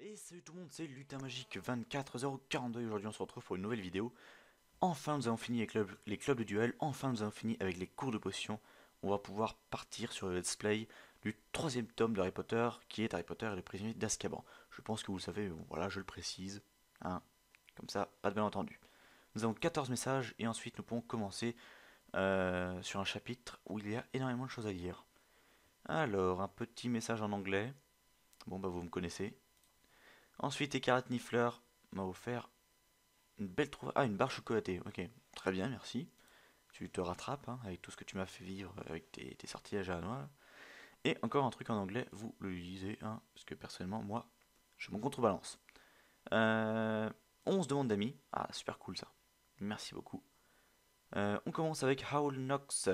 Et salut tout le monde, c'est Lutin Magique 24042 et aujourd'hui on se retrouve pour une nouvelle vidéo. Enfin nous avons fini avec les clubs de duel, enfin nous avons fini avec les cours de potions. On va pouvoir partir sur le let's play du troisième tome d'Harry Potter qui est Harry Potter et le prisonnier d'Azkaban. Je pense que vous le savez, mais bon, voilà je le précise, hein, comme ça, pas de malentendu. Nous avons 14 messages et ensuite nous pouvons commencer sur un chapitre où il y a énormément de choses à lire. Alors, un petit message en anglais, bon bah vous me connaissez. Ensuite, Écarlate Nifleur m'a offert une belle trouvaille. Ah, une barre chocolatée. Ok, très bien, merci. Tu te rattrapes hein, avec tout ce que tu m'as fait vivre avec tes sortilèges à la noix. Et encore un truc en anglais, vous le lisez, hein, parce que personnellement, moi, je m'en contrebalance. Euh, 11 demandes d'amis. Ah, super cool ça. Merci beaucoup. On commence avec Howl Knox,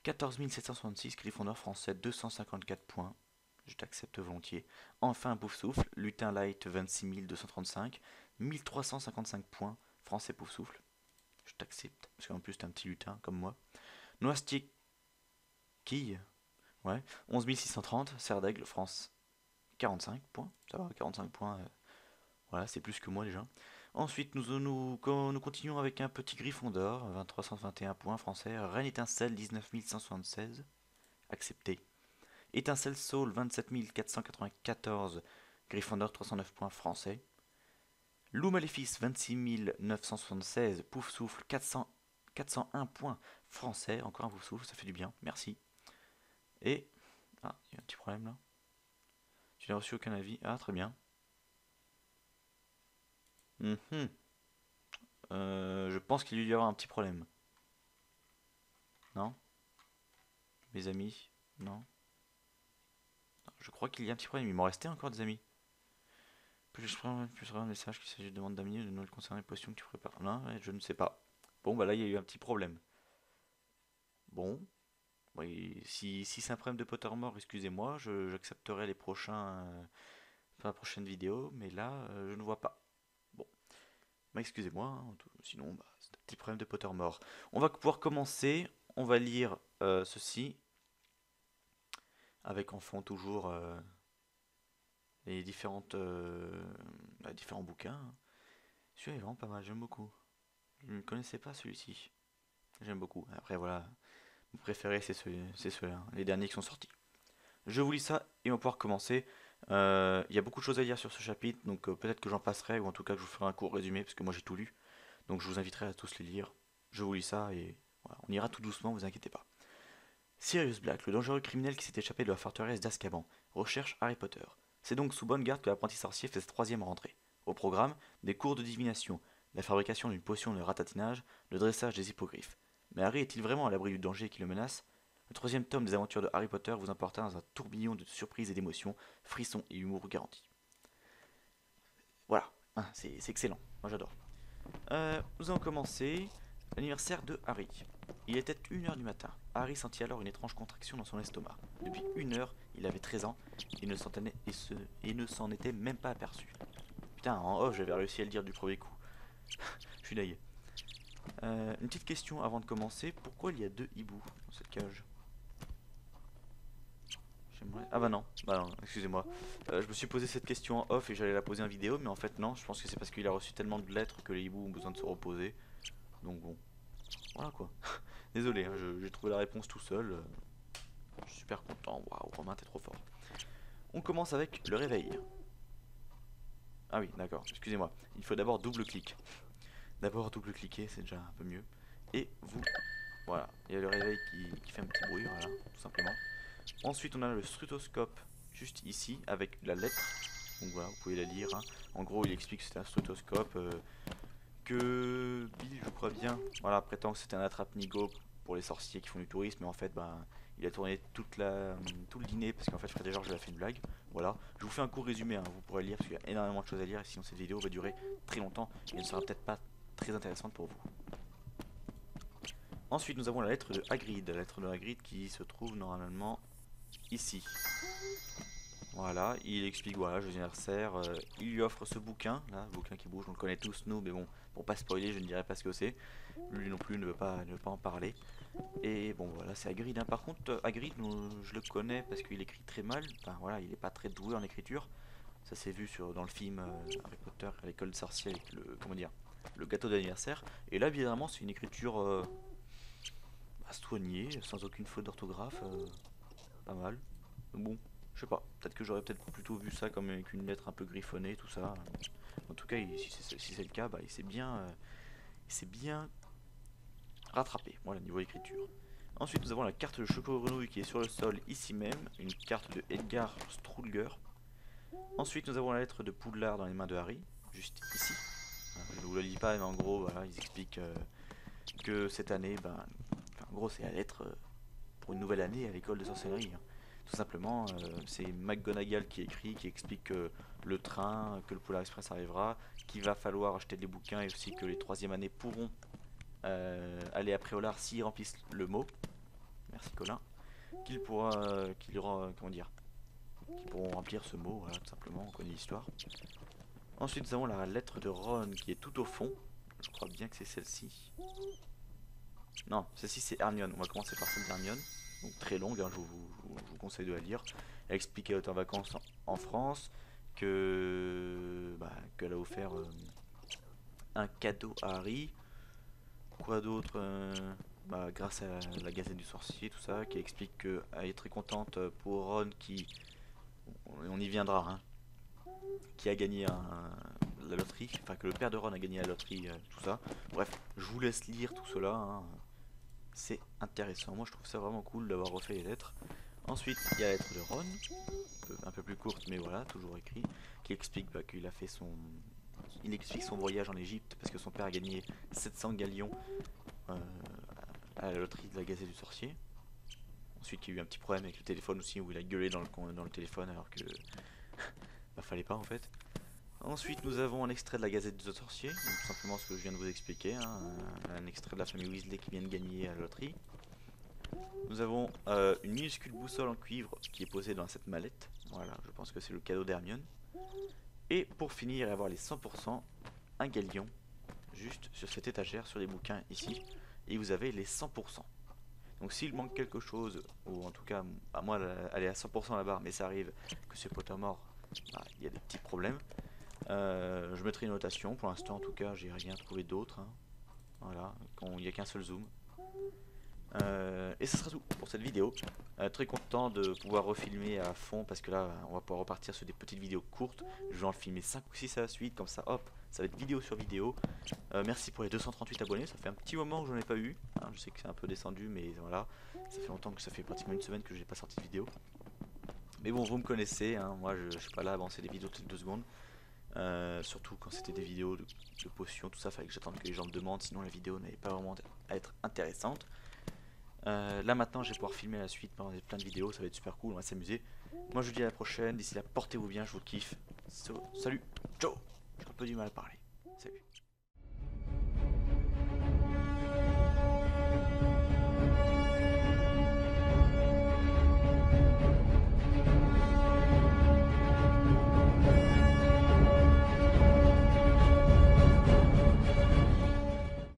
14 766, Gryffondor français, 254 points. Je t'accepte volontiers. Enfin, Pouf Souffle, Lutin Light, 26 235, 1355 points, français Pouf Souffle. Je t'accepte, parce qu'en plus t'es un petit lutin comme moi. Noisetier Quille, ouais, 11 630, Serre d'Aigle, France, 45 points. Ça va, 45 points, voilà, c'est plus que moi déjà. Ensuite, nous continuons avec un petit Griffon d'or, 2321 points français. Reine Étincelle, 19 176, accepté. Étincelle Soul, 27 494, Gryffondor, 309 points français. Loup Maléfice, 26 976, Pouf Souffle, 401 points français. Encore un Pouf Souffle, ça fait du bien, merci. Et. Ah, il y a un petit problème là. Tu n'as reçu aucun avis. Ah, très bien. Mhm. Je pense qu'il y aura un petit problème. Non? Mes amis? Non? Je crois qu'il y a un petit problème. Il m'en restait encore des amis. Plus je prends, plus je regarde un message qu'il s'agit de demande d'amis de Noël concernant les potions que tu prépares. Non, ouais, je ne sais pas. Bon, bah là, il y a eu un petit problème. Bon, oui, si c'est un problème de Pottermore, excusez-moi, j'accepterai les prochains, la prochaine vidéo, mais là, je ne vois pas. Bon, bah excusez-moi, hein, sinon, bah, c'est un petit problème de Pottermore. On va pouvoir commencer, on va lire ceci, avec en fond toujours les différents bouquins, hein. Celui-là est vraiment pas mal, j'aime beaucoup. Je ne connaissais pas celui-ci. J'aime beaucoup. Après, voilà, mon préféré, c'est ceux-là, hein, les derniers qui sont sortis. Je vous lis ça et on va pouvoir commencer. Il y a beaucoup de choses à lire sur ce chapitre, donc peut-être que j'en passerai, ou en tout cas que je vous ferai un court résumé, parce que moi j'ai tout lu. Donc je vous inviterai à tous les lire. Je vous lis ça et voilà, on ira tout doucement, vous inquiétez pas. Sirius Black, le dangereux criminel qui s'est échappé de la forteresse d'Azkaban, recherche Harry Potter. C'est donc sous bonne garde que l'apprenti sorcier fait sa troisième rentrée. Au programme, des cours de divination, la fabrication d'une potion de ratatinage, le dressage des hippogriffes. Mais Harry est-il vraiment à l'abri du danger qui le menace? Le troisième tome des aventures de Harry Potter vous emportera dans un tourbillon de surprises et d'émotions, frissons et humour garantis. Voilà, hein, c'est excellent, moi j'adore. Nous allons commencer l'anniversaire de Harry. Il était 1 heure du matin. Harry sentit alors une étrange contraction dans son estomac. Depuis 1 heure, il avait 13 ans et ne s'en était même pas aperçu. Putain, en off, j'avais réussi à le dire du premier coup. Je suis naïf. Une petite question avant de commencer. Pourquoi il y a 2 hiboux dans cette cage? Ah bah non, excusez-moi. Je me suis posé cette question en off et j'allais la poser en vidéo, mais en fait non, je pense que c'est parce qu'il a reçu tellement de lettres que les hiboux ont besoin de se reposer. Donc bon, voilà quoi. Désolé, hein, j'ai trouvé la réponse tout seul. Je suis super content. Waouh, Romain, t'es trop fort. On commence avec le réveil. Ah oui, d'accord, excusez-moi. Il faut d'abord double-clic. D'abord double-cliquer, c'est déjà un peu mieux. Et vous, voilà, il y a le réveil qui fait un petit bruit, voilà, tout simplement. Ensuite, on a le strutoscope juste ici avec la lettre. Donc voilà, vous pouvez la lire, hein. En gros, il explique que c'est un strutoscope, que Bill, je crois bien, voilà, prétend que c'était un attrape-nigo pour les sorciers qui font du tourisme, mais en fait, ben, il a tourné tout le dîner parce qu'en fait, Fred et George lui a fait une blague. Voilà, je vous fais un court résumé, hein, vous pourrez le lire parce qu'il y a énormément de choses à lire et sinon cette vidéo va durer très longtemps et ne sera peut-être pas très intéressante pour vous. Ensuite, nous avons la lettre de Hagrid qui se trouve normalement ici. Voilà, il explique, voilà, joyeux anniversaire, il lui offre ce bouquin, là, le bouquin qui bouge, on le connaît tous nous, mais bon, pour pas spoiler, je ne dirai pas ce que c'est. Lui non plus ne veut pas en parler. Et bon, voilà, c'est Hagrid, hein. Par contre, Hagrid, je le connais parce qu'il écrit très mal, enfin voilà, il est pas très doué en écriture. Ça s'est vu dans le film Harry Potter à l'école des sorciers avec le gâteau d'anniversaire. Et là, évidemment, c'est une écriture soignée, sans aucune faute d'orthographe, pas mal. Bon, je sais pas, peut-être que j'aurais peut-être plutôt vu ça comme avec une lettre un peu griffonnée, tout ça. En tout cas, si c'est le cas, bah, il s'est bien rattrapé, voilà, niveau écriture. Ensuite, nous avons la carte de choco-grenouille qui est sur le sol, ici même, une carte de Edgar Strudger. Ensuite, nous avons la lettre de Poudlard dans les mains de Harry, juste ici. Je ne vous la lis pas, mais en gros, voilà, ils expliquent que cette année, ben, enfin, en gros, c'est la lettre pour une nouvelle année à l'école de sorcellerie. Hein. Tout simplement, c'est McGonagall qui écrit, qui explique que le train, que le Polar Express arrivera, qu'il va falloir acheter des bouquins et aussi que les troisième années pourront aller à Préolard s'ils remplissent le mot. Merci Colin. Qu'ils comment dire, qu'ils pourront remplir ce mot, voilà, tout simplement, on connaît l'histoire. Ensuite, nous avons la lettre de Ron qui est tout au fond. Je crois bien que c'est celle-ci. Non, celle-ci c'est Hermione. On va commencer par celle d'Hermione. Donc très longue, hein, je vous conseille de la lire. Elle explique qu'elle est en vacances en France, qu'elle a offert un cadeau à Harry. Quoi d'autre grâce à la Gazette du Sorcier, tout ça, qui explique qu'elle est très contente pour Ron qui, on y viendra, hein, qui a gagné la loterie, enfin que le père de Ron a gagné la loterie, tout ça. Bref, je vous laisse lire tout cela, hein. C'est intéressant. Moi je trouve ça vraiment cool d'avoir refait les lettres. Ensuite, il y a la lettre de Ron, un peu plus courte, mais voilà, toujours écrit, qui explique qu'il a fait il explique son voyage en Égypte parce que son père a gagné 700 galions à la loterie de la Gazette du Sorcier. Ensuite, il y a eu un petit problème avec le téléphone aussi où il a gueulé dans le téléphone alors que bah, fallait pas en fait. Ensuite, nous avons un extrait de la Gazette du Sorcier, donc tout simplement ce que je viens de vous expliquer, hein, un extrait de la famille Weasley qui vient de gagner à la loterie. Nous avons une minuscule boussole en cuivre qui est posée dans cette mallette. Voilà, je pense que c'est le cadeau d'Hermione. Et pour finir et avoir les 100%, un galion, juste sur cette étagère, sur les bouquins ici. Et vous avez les 100%. Donc s'il manque quelque chose, ou en tout cas, à moi elle est à 100% la barre, mais ça arrive que c'est Pottermore, il y a des petits problèmes. Je mettrai une notation, pour l'instant en tout cas, j'ai rien trouvé d'autre. Hein. Voilà, il n'y a qu'un seul zoom. Et ce sera tout pour cette vidéo. Très content de pouvoir refilmer à fond parce que là on va pouvoir repartir sur des petites vidéos courtes. Je vais en filmer 5 ou 6 à la suite, comme ça hop, ça va être vidéo sur vidéo. Merci pour les 238 abonnés, ça fait un petit moment que j'en ai pas eu. Hein, je sais que c'est un peu descendu, mais voilà, ça fait longtemps que ça fait pratiquement une semaine que j'ai pas sorti de vidéo. Mais bon, vous me connaissez, hein, moi je suis pas là à avancer des vidéos toutes les 2 secondes. Surtout quand c'était des vidéos de potions, tout ça, fallait que j'attende que les gens me demandent, sinon la vidéo n'allait pas vraiment être intéressante. Là maintenant je vais pouvoir filmer la suite pendant plein de vidéos, ça va être super cool, on va s'amuser. Moi je vous dis à la prochaine, d'ici là portez-vous bien, je vous kiffe. Salut, ciao. J'ai un peu du mal à parler. Salut.